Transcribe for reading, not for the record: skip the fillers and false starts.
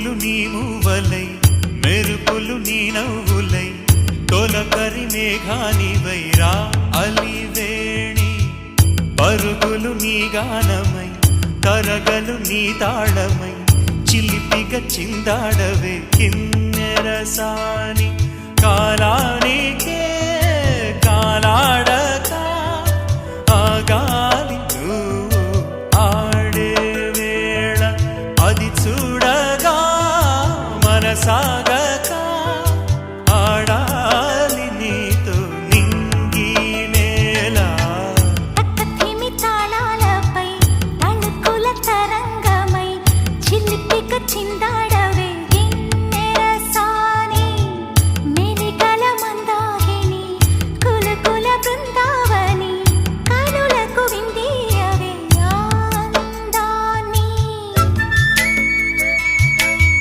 పువ్వులు నీ మూవలై మెరుపులు నీ నవ్వులై తొలకరి మేఘానివై రా అలివేణి పరుగులు నీ గానమై తరగలు నీ తాళమై చిలిపిగా చిందాడవే కిన్నెరసాని కాలానికే కాలాడక ఆగాలి నువ్వు ఆడే వేళ అది చూడగా మనసా